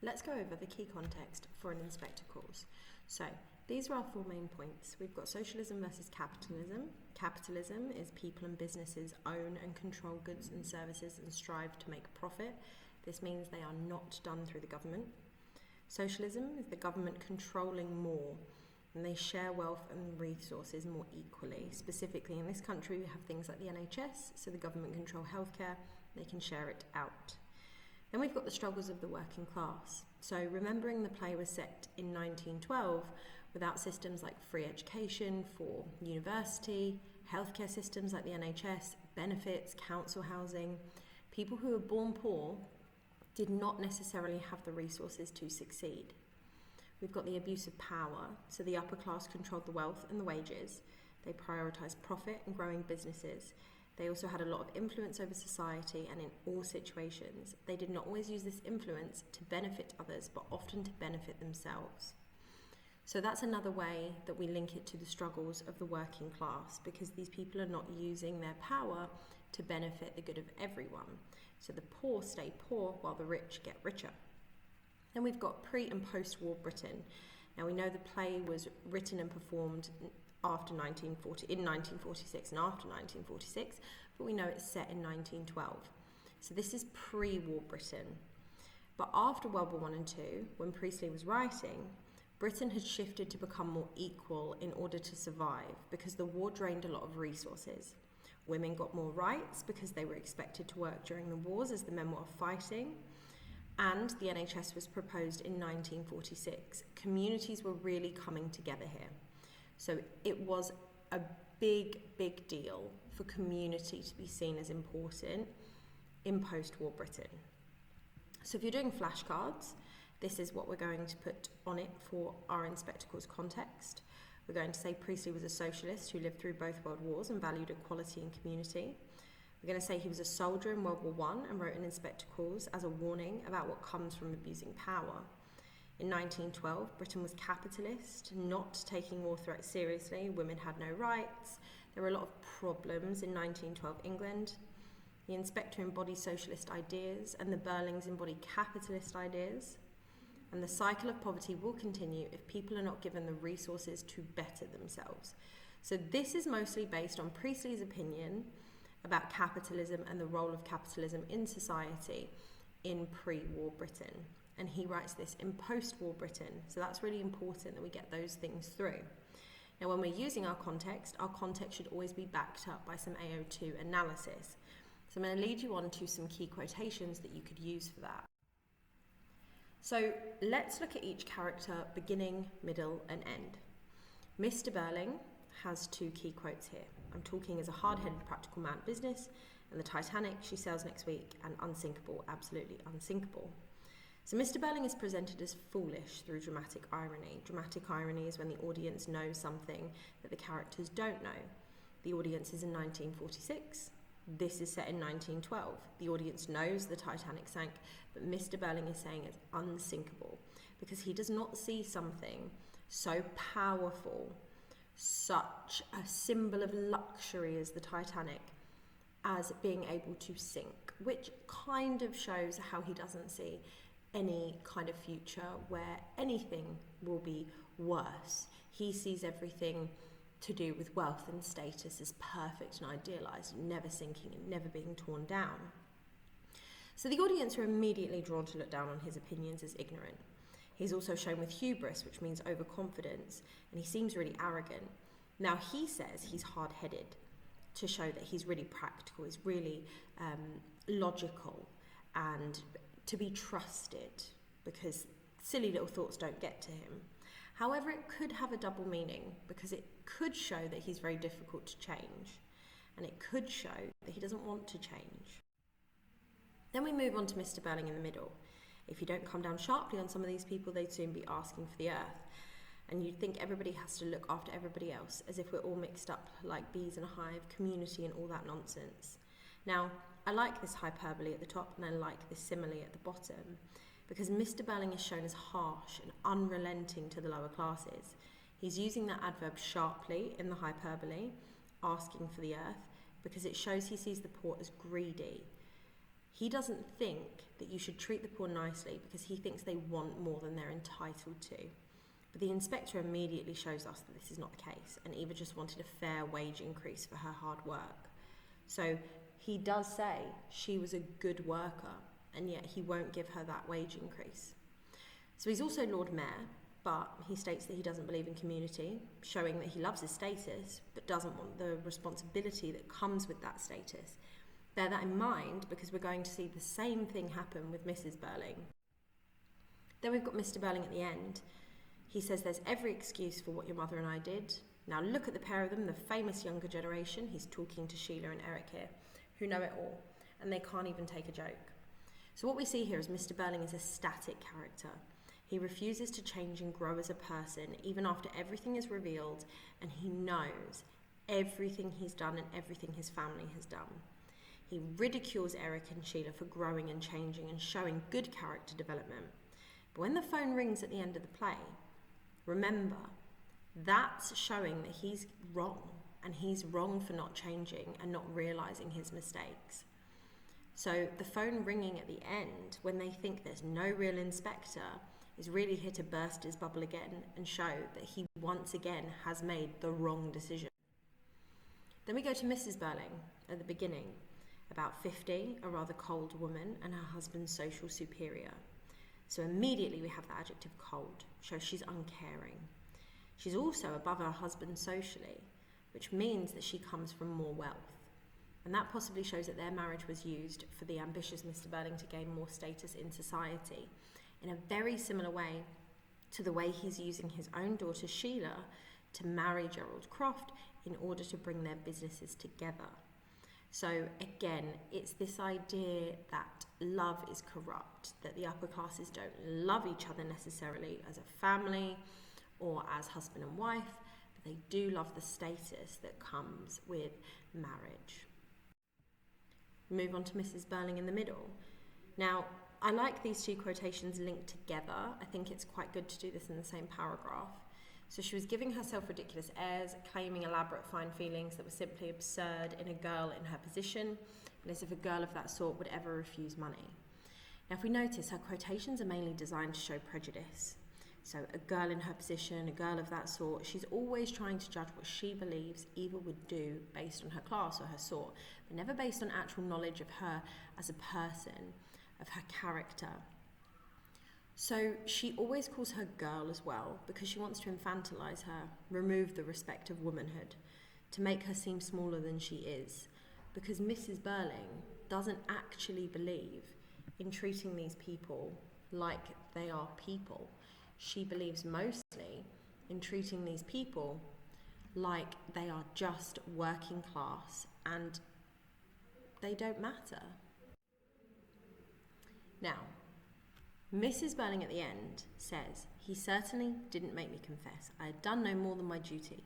Let's go over the key context for an inspector calls. So these are our 4 main points. We've got socialism versus capitalism. Capitalism is people and businesses own and control goods and services and strive to make profit. This means they are not done through the government. Socialism is the government controlling more, and they share wealth and resources more equally. Specifically in this country, we have things like the NHS, so the government control healthcare, they can share it out. Then we've got the struggles of the working class. So remembering the play was set in 1912 without systems like free education for university, healthcare systems like the NHS, benefits, council housing. People who were born poor did not necessarily have the resources to succeed. We've got the abuse of power. So the upper class controlled the wealth and the wages. They prioritised profit and growing businesses. They also had a lot of influence over society, and in all situations, they did not always use this influence to benefit others, but often to benefit themselves. So that's another way that we link it to the struggles of the working class, because these people are not using their power to benefit the good of everyone. So the poor stay poor while the rich get richer. Then we've got pre- and post-war Britain. Now we know the play was written and performed after 1946 and after 1946, but we know it's set in 1912. So this is pre-war Britain. But after World War I and II, when Priestley was writing, Britain had shifted to become more equal in order to survive, because the war drained a lot of resources. Women got more rights because they were expected to work during the wars as the men were fighting. And the NHS was proposed in 1946. Communities were really coming together here. So it was a big, big deal for community to be seen as important in post-war Britain. So if you're doing flashcards, this is what we're going to put on it for our Inspector Calls context. We're going to say Priestley was a socialist who lived through both world wars and valued equality and community. We're going to say he was a soldier in World War I and wrote an Inspector Calls as a warning about what comes from abusing power. In 1912, Britain was capitalist, not taking war threats seriously. Women had no rights. There were a lot of problems in 1912 England. The inspector embodied socialist ideas and the Burlings embodied capitalist ideas. And the cycle of poverty will continue if people are not given the resources to better themselves. So this is mostly based on Priestley's opinion about capitalism and the role of capitalism in society in pre-war Britain. And he writes this in post-war Britain. So that's really important that we get those things through. Now, when we're using our context should always be backed up by some AO2 analysis. So I'm going to lead you on to some key quotations that you could use for that. So let's look at each character, beginning, middle, and end. Mr. Burling has 2 key quotes here. I'm talking as a hard-headed practical man business, and the Titanic, she sails next week, and unsinkable, absolutely unsinkable. So Mr. Burling is presented as foolish through dramatic irony. Dramatic irony is when the audience knows something that the characters don't know. The audience is in 1946. This is set in 1912. The audience knows the Titanic sank, but Mr. Burling is saying it's unsinkable because he does not see something so powerful, such a symbol of luxury as the Titanic, as being able to sink, which kind of shows how he doesn't see any kind of future where anything will be worse. He sees everything to do with wealth and status as perfect and idealised, never sinking and never being torn down. So the audience are immediately drawn to look down on his opinions as ignorant. He's also shown with hubris, which means overconfidence, and he seems really arrogant. Now he says he's hard-headed to show that he's really practical, he's really logical and to be trusted, because silly little thoughts don't get to him. However, it could have a double meaning, because it could show that he's very difficult to change, and it could show that he doesn't want to change. Then we move on to Mr. Burling in the middle. If you don't come down sharply on some of these people, they'd soon be asking for the earth. And you'd think everybody has to look after everybody else, as if we're all mixed up like bees in a hive, community and all that nonsense. Now, I like this hyperbole at the top and I like this simile at the bottom, because Mr. Burling is shown as harsh and unrelenting to the lower classes. He's using that adverb sharply in the hyperbole, asking for the earth, because it shows he sees the poor as greedy. He doesn't think that you should treat the poor nicely because he thinks they want more than they're entitled to. But the inspector immediately shows us that this is not the case, and Eva just wanted a fair wage increase for her hard work. So he does say she was a good worker, and yet he won't give her that wage increase. So he's also Lord Mayor, but he states that he doesn't believe in community, showing that he loves his status, but doesn't want the responsibility that comes with that status. Bear that in mind, because we're going to see the same thing happen with Mrs. Burling. Then we've got Mr. Burling at the end. He says there's every excuse for what your mother and I did. Now look at the pair of them, the famous younger generation. He's talking to Sheila and Eric here, who know it all, and they can't even take a joke. So what we see here is Mr. Burling is a static character. He refuses to change and grow as a person, even after everything is revealed, and he knows everything he's done and everything his family has done. He ridicules Eric and Sheila for growing and changing and showing good character development. But when the phone rings at the end of the play, remember, that's showing that he's wrong, and he's wrong for not changing and not realising his mistakes. So the phone ringing at the end, when they think there's no real inspector, is really here to burst his bubble again and show that he once again has made the wrong decision. Then we go to Mrs. Burling at the beginning, about 50, a rather cold woman, and her husband's social superior. So immediately we have the adjective cold, shows she's uncaring. She's also above her husband socially, which means that she comes from more wealth. And that possibly shows that their marriage was used for the ambitious Mr. Burling to gain more status in society, in a very similar way to the way he's using his own daughter Sheila to marry Gerald Croft in order to bring their businesses together. So again, it's this idea that love is corrupt, that the upper classes don't love each other necessarily as a family or as husband and wife, but they do love the status that comes with marriage. Move on to Mrs. Burling in the middle. Now, I like these two quotations linked together. I think it's quite good to do this in the same paragraph. So she was giving herself ridiculous airs, claiming elaborate fine feelings that were simply absurd in a girl in her position, and as if a girl of that sort would ever refuse money. Now, if we notice, her quotations are mainly designed to show prejudice. So a girl in her position, a girl of that sort, she's always trying to judge what she believes Eva would do based on her class or her sort, but never based on actual knowledge of her as a person, of her character. So she always calls her girl as well, because she wants to infantilise her, remove the respect of womanhood, to make her seem smaller than she is, because Mrs. Burling doesn't actually believe in treating these people like they are people. She believes mostly in treating these people like they are just working class and they don't matter. Now, Mrs. Burling at the end says, "He certainly didn't make me confess. I had done no more than my duty."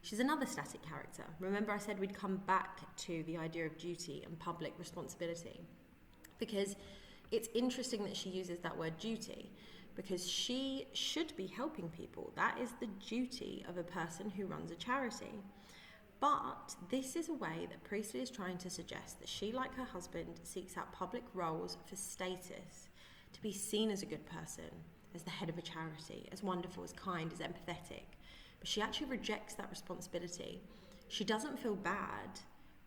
She's another static character. Remember I said we'd come back to the idea of duty and public responsibility, because it's interesting that she uses that word duty, because she should be helping people. That is the duty of a person who runs a charity. But this is a way that Priestley is trying to suggest that she, like her husband, seeks out public roles for status, to be seen as a good person, as the head of a charity, as wonderful, as kind, as empathetic. But she actually rejects that responsibility. She doesn't feel bad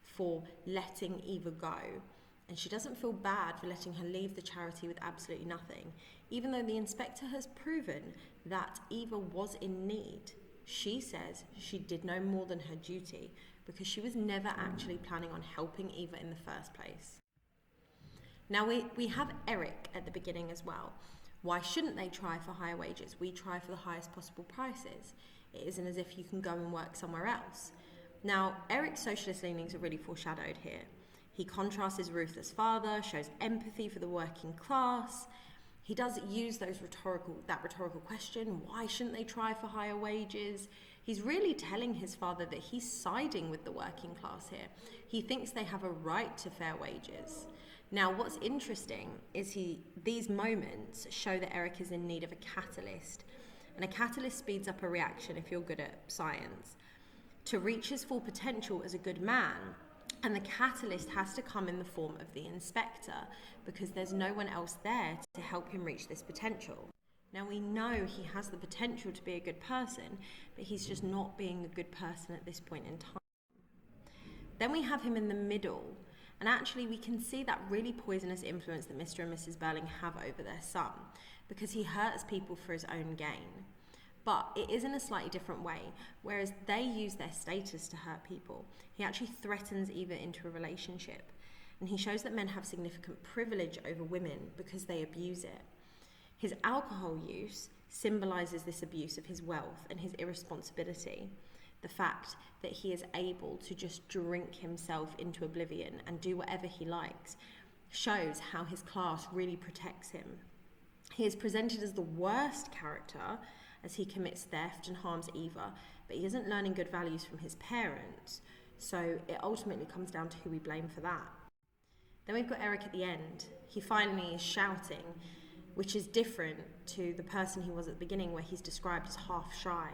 for letting Eva go, and she doesn't feel bad for letting her leave the charity with absolutely nothing, even though the inspector has proven that Eva was in need. She says she did no more than her duty because she was never actually planning on helping Eva in the first place. Now we have Eric at the beginning as well. Why shouldn't they try for higher wages? We try for the highest possible prices. It isn't as if you can go and work somewhere else. Now, Eric's socialist leanings are really foreshadowed here. He contrasts his ruthless father, shows empathy for the working class. He does use that rhetorical question, why shouldn't they try for higher wages? He's really telling his father that he's siding with the working class here. He thinks they have a right to fair wages. Now, what's interesting is these moments show that Eric is in need of a catalyst. And a catalyst speeds up a reaction, if you're good at science. To reach his full potential as a good man, And the catalyst has to come in the form of the inspector, because there's no one else there to help him reach this potential. Now, we know he has the potential to be a good person, but he's just not being a good person at this point in time. Then we have him in the middle, and actually we can see that really poisonous influence that Mr. and Mrs. Burling have over their son, because he hurts people for his own gain. But it is in a slightly different way. Whereas they use their status to hurt people, he actually threatens Eva into a relationship. And he shows that men have significant privilege over women because they abuse it. His alcohol use symbolises this abuse of his wealth and his irresponsibility. The fact that he is able to just drink himself into oblivion and do whatever he likes shows how his class really protects him. He is presented as the worst character as he commits theft and harms Eva, but he isn't learning good values from his parents, so it ultimately comes down to who we blame for that. Then we've got Eric at the end. He finally is shouting, which is different to the person he was at the beginning, where he's described as half shy.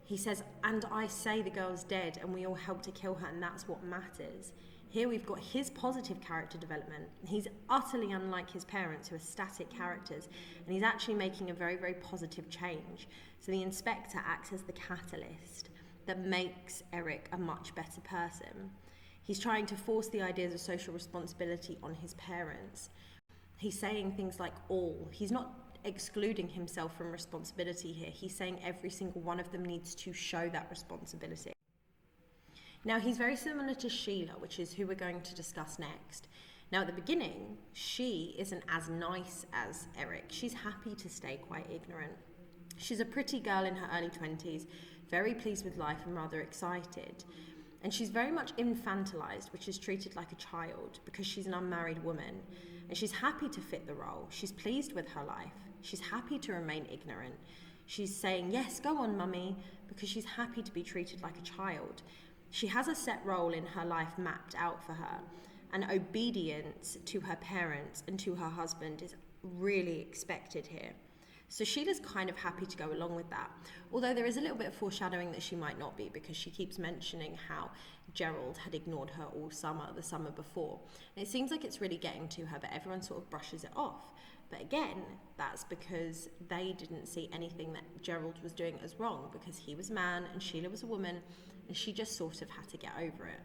He says, "And I say the girl's dead and we all helped to kill her, and that's what matters." Here we've got his positive character development. He's utterly unlike his parents, who are static characters, and he's actually making a very, very positive change. So the inspector acts as the catalyst that makes Eric a much better person. He's trying to force the ideas of social responsibility on his parents. He's saying things like all. He's not excluding himself from responsibility here. He's saying every single one of them needs to show that responsibility. Now, he's very similar to Sheila, which is who we're going to discuss next. Now, at the beginning, she isn't as nice as Eric. She's happy to stay quite ignorant. She's a pretty girl in her early 20s, very pleased with life and rather excited. And she's very much infantilized, which is treated like a child, because she's an unmarried woman. And she's happy to fit the role. She's pleased with her life. She's happy to remain ignorant. She's saying, "Yes, go on, mummy," because she's happy to be treated like a child. She has a set role in her life mapped out for her, and obedience to her parents and to her husband is really expected here. So Sheila's kind of happy to go along with that, although there is a little bit of foreshadowing that she might not be, because she keeps mentioning how Gerald had ignored her all summer, the summer before. And it seems like it's really getting to her, but everyone sort of brushes it off. But again, that's because they didn't see anything that Gerald was doing as wrong, because he was a man and Sheila was a woman, and she just sort of had to get over it.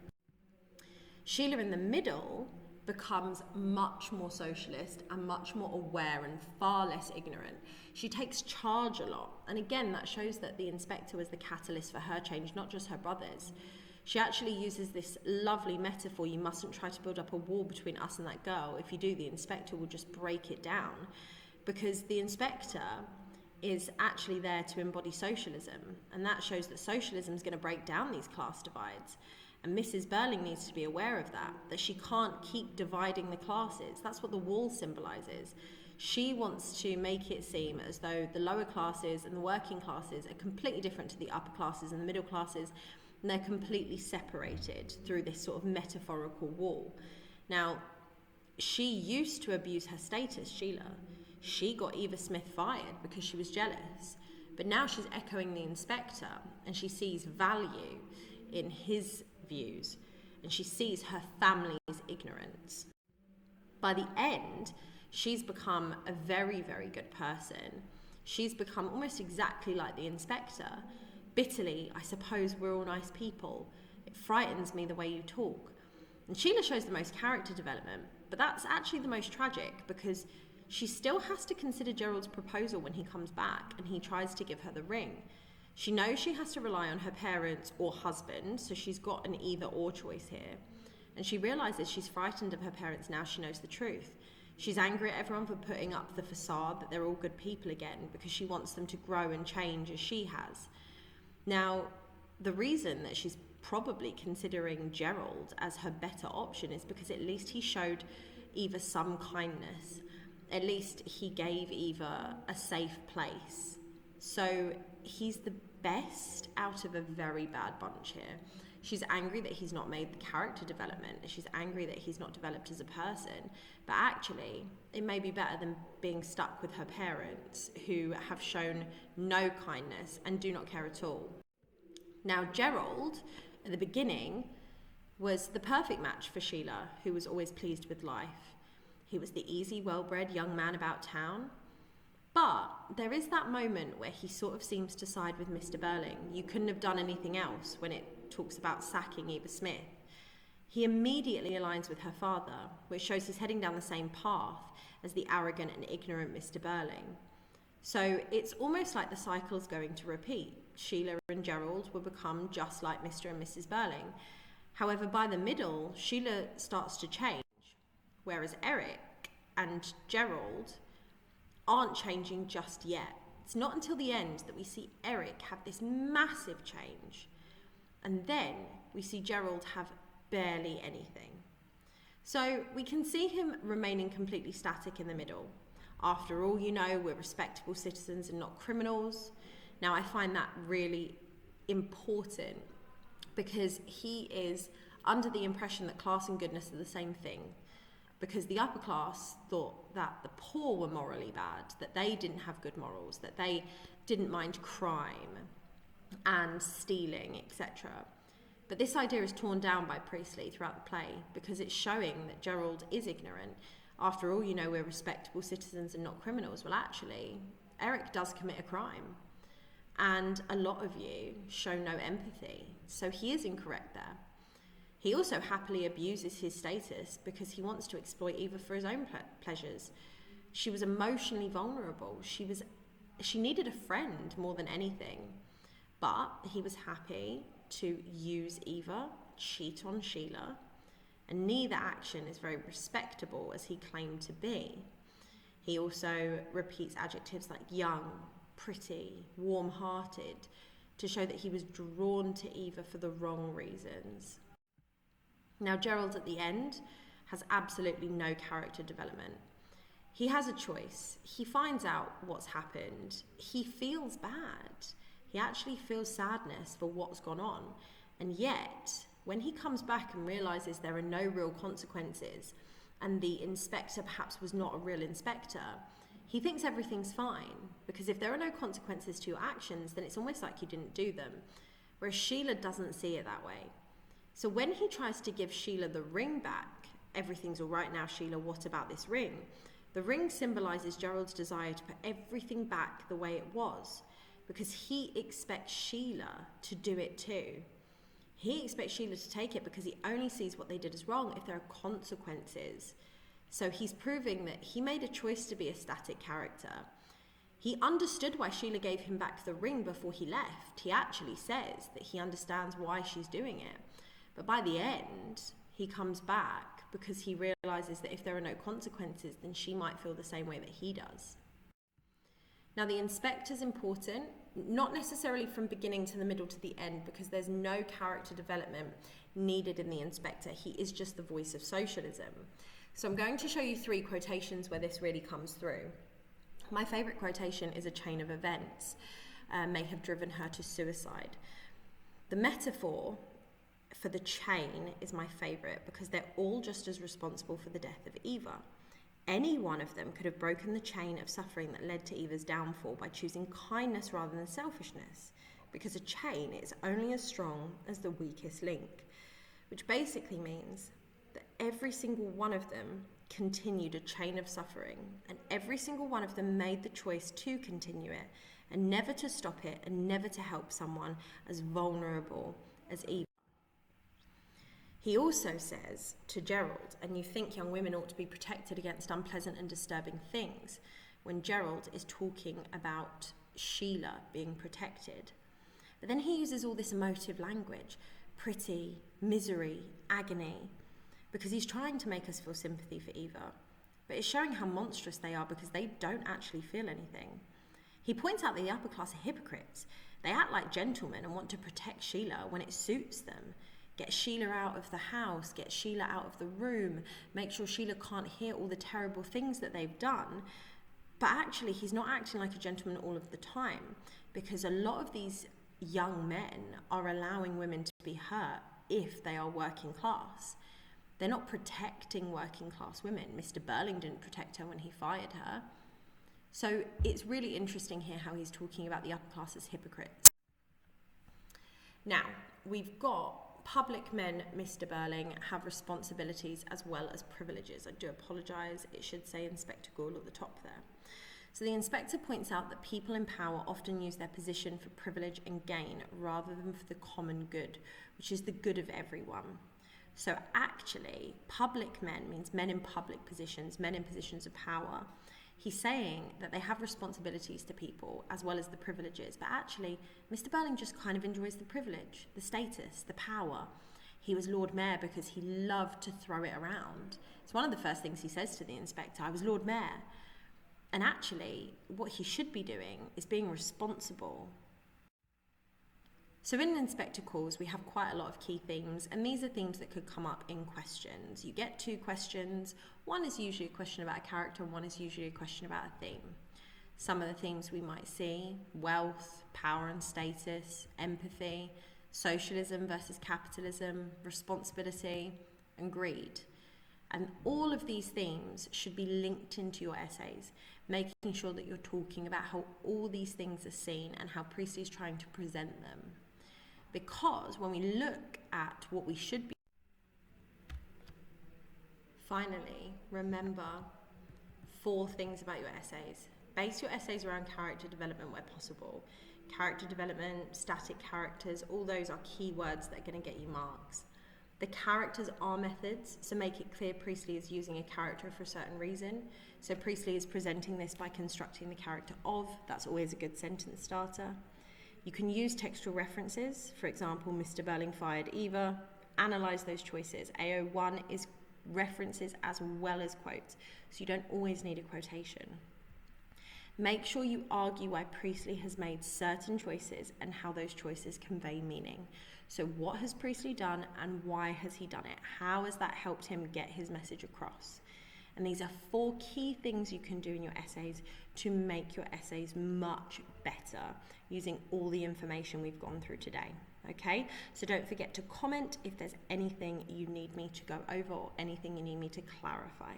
Sheila in the middle becomes much more socialist and much more aware and far less ignorant. She takes charge a lot. And again, that shows that the inspector was the catalyst for her change, not just her brothers. She actually uses this lovely metaphor: you mustn't try to build up a wall between us and that girl. If you do, the inspector will just break it down. Because the inspector is actually there to embody socialism, and that shows that socialism is going to break down these class divides. And Mrs. Burling needs to be aware of that she can't keep dividing the classes. That's what the wall symbolises. She wants to make it seem as though the lower classes and the working classes are completely different to the upper classes and the middle classes, and they're completely separated through this sort of metaphorical wall. Now, she used to abuse her status, Sheila. She got Eva Smith fired because she was jealous. But now she's echoing the inspector, and she sees value in his views, and she sees her family's ignorance. By the end, she's become a very, very good person. She's become almost exactly like the inspector. Bitterly, "I suppose we're all nice people. It frightens me the way you talk." And Sheila shows the most character development, but that's actually the most tragic, because she still has to consider Gerald's proposal when he comes back and he tries to give her the ring. She knows she has to rely on her parents or husband, so she's got an either or choice here. And she realises she's frightened of her parents now she knows the truth. She's angry at everyone for putting up the facade that they're all good people again, because she wants them to grow and change as she has. Now, the reason that she's probably considering Gerald as her better option is because at least he showed Eva some kindness. At least he gave Eva a safe place. So he's the best out of a very bad bunch here. She's angry that he's not made the character development. She's angry that he's not developed as a person. But actually, it may be better than being stuck with her parents, who have shown no kindness and do not care at all. Now, Gerald, at the beginning, was the perfect match for Sheila, who was always pleased with life. He was the easy, well-bred young man about town. But there is that moment where he sort of seems to side with Mr. Burling. You couldn't have done anything else when it talks about sacking Eva Smith. He immediately aligns with her father, which shows he's heading down the same path as the arrogant and ignorant Mr. Burling. So it's almost like the cycle's going to repeat. Sheila and Gerald will become just like Mr. and Mrs. Burling. However, by the middle, Sheila starts to change, whereas Eric and Gerald aren't changing just yet. It's not until the end that we see Eric have this massive change. And then we see Gerald have barely anything. So we can see him remaining completely static in the middle. After all, you know, we're respectable citizens and not criminals. Now, I find that really important because he is under the impression that class and goodness are the same thing. Because the upper class thought that the poor were morally bad, that they didn't have good morals, that they didn't mind crime and stealing, etc. But this idea is torn down by Priestley throughout the play because it's showing that Gerald is ignorant. After all, you know, we're respectable citizens and not criminals. Well, actually, Eric does commit a crime. And a lot of you show no empathy. So he is incorrect there. He also happily abuses his status because he wants to exploit Eva for his own pleasures. She was emotionally vulnerable. She needed a friend more than anything. But he was happy to use Eva, cheat on Sheila, and neither action is very respectable as he claimed to be. He also repeats adjectives like young, pretty, warm-hearted to show that he was drawn to Eva for the wrong reasons. Now, Gerald at the end has absolutely no character development. He has a choice. He finds out what's happened. He feels bad. He actually feels sadness for what's gone on. And yet, when he comes back and realises there are no real consequences and the inspector perhaps was not a real inspector, he thinks everything's fine. Because if there are no consequences to your actions, then it's almost like you didn't do them. Whereas Sheila doesn't see it that way. So when he tries to give Sheila the ring back, everything's all right now, Sheila, what about this ring? The ring symbolises Gerald's desire to put everything back the way it was, because he expects Sheila to do it too. He expects Sheila to take it because he only sees what they did as wrong if there are consequences. So he's proving that he made a choice to be a static character. He understood why Sheila gave him back the ring before he left. He actually says that he understands why she's doing it. But by the end, he comes back because he realises that if there are no consequences, then she might feel the same way that he does. Now, the inspector's important, not necessarily from beginning to the middle to the end, because there's no character development needed in the inspector. He is just the voice of socialism. So I'm going to show you 3 quotations where this really comes through. My favourite quotation is a chain of events may have driven her to suicide. The metaphor for the chain is my favourite because they're all just as responsible for the death of Eva. Any one of them could have broken the chain of suffering that led to Eva's downfall by choosing kindness rather than selfishness, because a chain is only as strong as the weakest link, which basically means that every single one of them continued a chain of suffering, and every single one of them made the choice to continue it, and never to stop it, and never to help someone as vulnerable as Eva. He also says to Gerald, and you think young women ought to be protected against unpleasant and disturbing things, when Gerald is talking about Sheila being protected. But then he uses all this emotive language, pretty, misery, agony, because he's trying to make us feel sympathy for Eva. But it's showing how monstrous they are because they don't actually feel anything. He points out that the upper class are hypocrites. They act like gentlemen and want to protect Sheila when it suits them. Get Sheila out of the house, get Sheila out of the room, make sure Sheila can't hear all the terrible things that they've done. But actually, he's not acting like a gentleman all of the time, because a lot of these young men are allowing women to be hurt if they are working class. They're not protecting working class women. Mr. Burling didn't protect her when he fired her. So it's really interesting here how he's talking about the upper class as hypocrites. Now, we've got public men, Mr. Burling, have responsibilities as well as privileges. I do apologise, it should say Inspector Gall at the top there. So the inspector points out that people in power often use their position for privilege and gain rather than for the common good, which is the good of everyone. So actually, public men means men in public positions, men in positions of power. He's saying that they have responsibilities to people as well as the privileges, but actually, Mr. Burling just kind of enjoys the privilege, the status, the power. He was Lord Mayor because he loved to throw it around. It's one of the first things he says to the inspector, I was Lord Mayor. And actually, what he should be doing is being responsible. So in inspector calls, we have quite a lot of key themes, and these are themes that could come up in questions. You get 2 questions. One is usually a question about a character, and one is usually a question about a theme. Some of the themes we might see: wealth, power and status, empathy, socialism versus capitalism, responsibility, and greed. And all of these themes should be linked into your essays, making sure that you're talking about how all these things are seen and how Priestley is trying to present them. Because when we look at what we should be... Finally, remember 4 things about your essays. Base your essays around character development where possible. Character development, static characters, all those are keywords that are going to get you marks. The characters are methods, so make it clear Priestley is using a character for a certain reason. So Priestley is presenting this by constructing the character of. That's always a good sentence starter. You can use textual references. For example, Mr. Burling fired Eva. Analyse those choices. AO1 is references as well as quotes, so you don't always need a quotation. Make sure you argue why Priestley has made certain choices and how those choices convey meaning. So what has Priestley done and why has he done it? How has that helped him get his message across? And these are 4 key things you can do in your essays to make your essays much better using all the information we've gone through today. Okay, so don't forget to comment if there's anything you need me to go over or anything you need me to clarify.